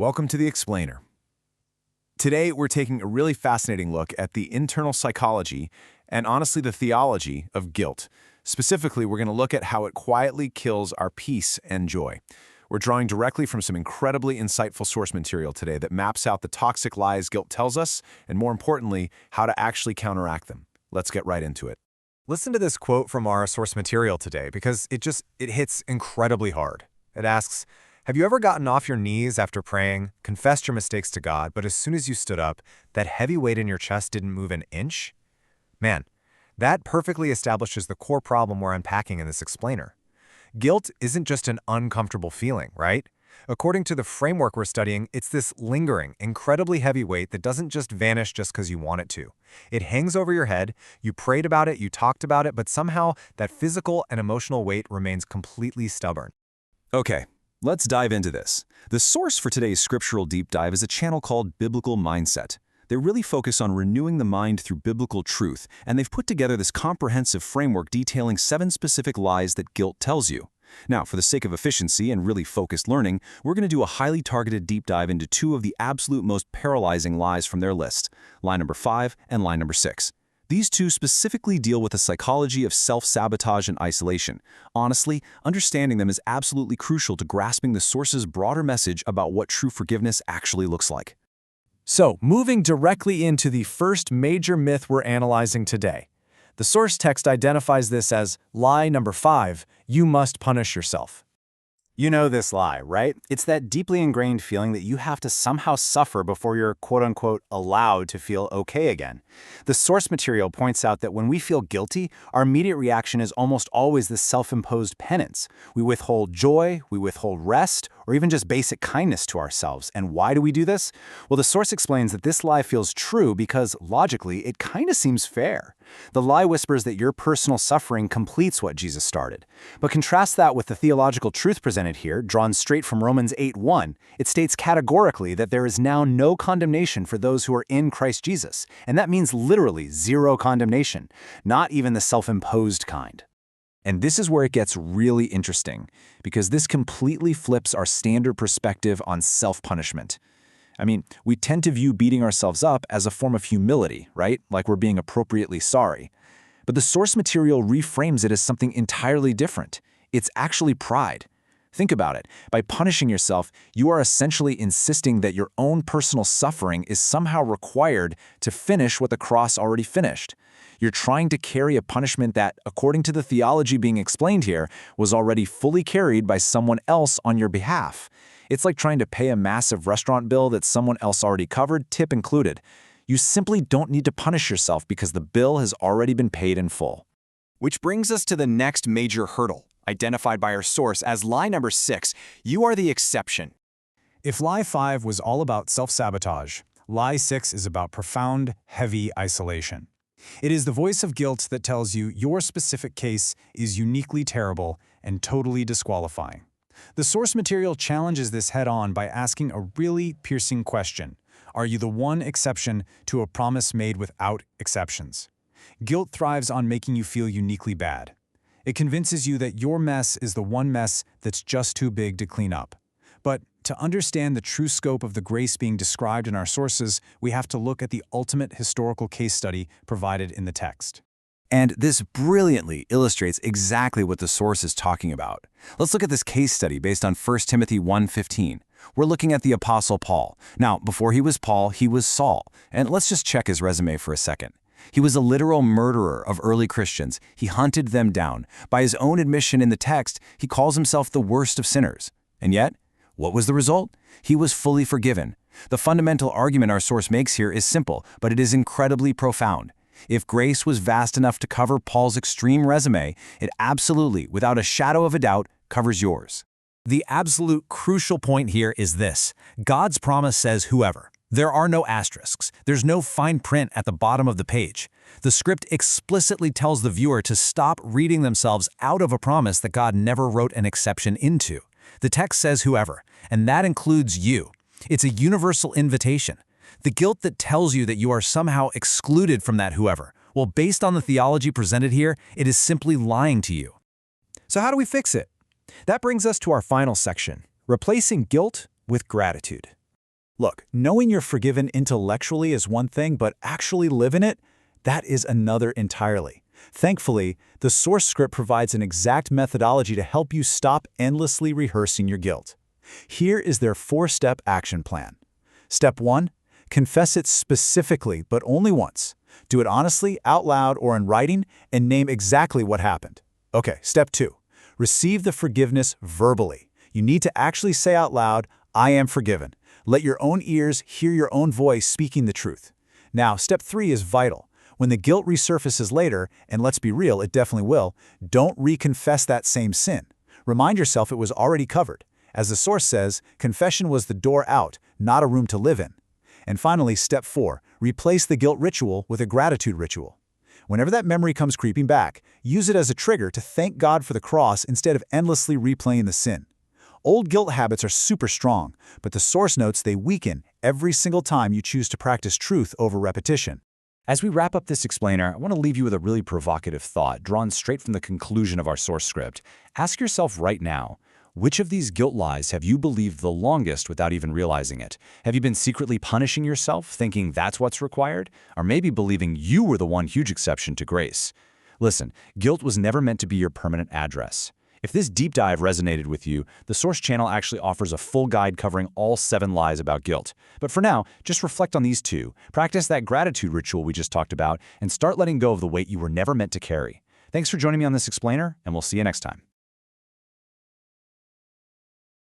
Welcome to The Explainer. Today, we're taking a really fascinating look at the internal psychology and honestly the theology of guilt. Specifically, we're going to look at how it quietly kills our peace and joy. We're drawing directly from some incredibly insightful source material today that maps out the toxic lies guilt tells us, and more importantly, how to actually counteract them. Let's get right into it. Listen to this quote from our source material today because it hits incredibly hard. It asks, have you ever gotten off your knees after praying, confessed your mistakes to God, but as soon as you stood up, that heavy weight in your chest didn't move an inch? Man, that perfectly establishes the core problem we're unpacking in this explainer. Guilt isn't just an uncomfortable feeling, right? According to the framework we're studying, it's this lingering, incredibly heavy weight that doesn't just vanish just because you want it to. It hangs over your head, you prayed about it, you talked about it, but somehow that physical and emotional weight remains completely stubborn. Okay, let's dive into this. The source for today's scriptural deep dive is a channel called Biblical Mindset. They really focus on renewing the mind through biblical truth, and they've put together this comprehensive framework detailing 7 specific lies that guilt tells you. Now, for the sake of efficiency and really focused learning, we're going to do a highly targeted deep dive into 2 of the absolute most paralyzing lies from their list, lie number 5 and lie number 6. These 2 specifically deal with the psychology of self-sabotage and isolation. Honestly, understanding them is absolutely crucial to grasping the source's broader message about what true forgiveness actually looks like. So, moving directly into the first major myth we're analyzing today. The source text identifies this as lie number 5, you must punish yourself. You know this lie, right? It's that deeply ingrained feeling that you have to somehow suffer before you're quote-unquote allowed to feel okay again. The source material points out that when we feel guilty, our immediate reaction is almost always this self-imposed penance. We withhold joy, we withhold rest, or even just basic kindness to ourselves. And why do we do this? Well, the source explains that this lie feels true because, logically, it kind of seems fair. The lie whispers that your personal suffering completes what Jesus started. But contrast that with the theological truth presented here, drawn straight from Romans 8:1. It states categorically that there is now no condemnation for those who are in Christ Jesus. And that means literally 0 condemnation, not even the self-imposed kind. And this is where it gets really interesting, because this completely flips our standard perspective on self-punishment. I mean, we tend to view beating ourselves up as a form of humility, right? Like we're being appropriately sorry. But the source material reframes it as something entirely different. It's actually pride. Think about it. By punishing yourself, you are essentially insisting that your own personal suffering is somehow required to finish what the cross already finished. You're trying to carry a punishment that, according to the theology being explained here, was already fully carried by someone else on your behalf. It's like trying to pay a massive restaurant bill that someone else already covered, tip included. You simply don't need to punish yourself because the bill has already been paid in full. Which brings us to the next major hurdle, identified by our source as lie number 6, you are the exception. If lie 5 was all about self-sabotage, lie 6 is about profound, heavy isolation. It is the voice of guilt that tells you your specific case is uniquely terrible and totally disqualifying. The source material challenges this head-on by asking a really piercing question. Are you the one exception to a promise made without exceptions? Guilt thrives on making you feel uniquely bad. It convinces you that your mess is the one mess that's just too big to clean up. But to understand the true scope of the grace being described in our sources, we have to look at the ultimate historical case study provided in the text. And this brilliantly illustrates exactly what the source is talking about. Let's look at this case study based on 1 Timothy 1:15. We're looking at the Apostle Paul. Now, before he was Paul, he was Saul. And let's just check his resume for a second. He was a literal murderer of early Christians. He hunted them down. By his own admission in the text, he calls himself the worst of sinners. And yet, what was the result? He was fully forgiven. The fundamental argument our source makes here is simple, but it is incredibly profound. If grace was vast enough to cover Paul's extreme resume, it absolutely, without a shadow of a doubt, covers yours. The absolute crucial point here is this. God's promise says whoever. There are no asterisks. There's no fine print at the bottom of the page. The script explicitly tells the viewer to stop reading themselves out of a promise that God never wrote an exception into. The text says whoever, and that includes you. It's a universal invitation. The guilt that tells you that you are somehow excluded from that whoever, well, based on the theology presented here, it is simply lying to you. So how do we fix it? That brings us to our final section, replacing guilt with gratitude. Look, knowing you're forgiven intellectually is one thing, but actually living it, that is another entirely. Thankfully, the source script provides an exact methodology to help you stop endlessly rehearsing your guilt. Here is their 4-step action plan. Step 1. Confess it specifically, but only once. Do it honestly, out loud, or in writing, and name exactly what happened. Okay, step 2. Receive the forgiveness verbally. You need to actually say out loud, "I am forgiven." Let your own ears hear your own voice speaking the truth. Now, step 3 is vital. When the guilt resurfaces later, and let's be real, it definitely will, don't reconfess that same sin. Remind yourself it was already covered. As the source says, confession was the door out, not a room to live in. And finally, step 4, replace the guilt ritual with a gratitude ritual. Whenever that memory comes creeping back, use it as a trigger to thank God for the cross instead of endlessly replaying the sin. Old guilt habits are super strong, but the source notes they weaken every single time you choose to practice truth over repetition. As we wrap up this explainer, I want to leave you with a really provocative thought drawn straight from the conclusion of our source script. Ask yourself right now, which of these guilt lies have you believed the longest without even realizing it? Have you been secretly punishing yourself, thinking that's what's required? Or maybe believing you were the one huge exception to grace? Listen, guilt was never meant to be your permanent address. If this deep dive resonated with you, the Source channel actually offers a full guide covering all 7 lies about guilt. But for now, just reflect on these 2, practice that gratitude ritual we just talked about, and start letting go of the weight you were never meant to carry. Thanks for joining me on this explainer, and we'll see you next time.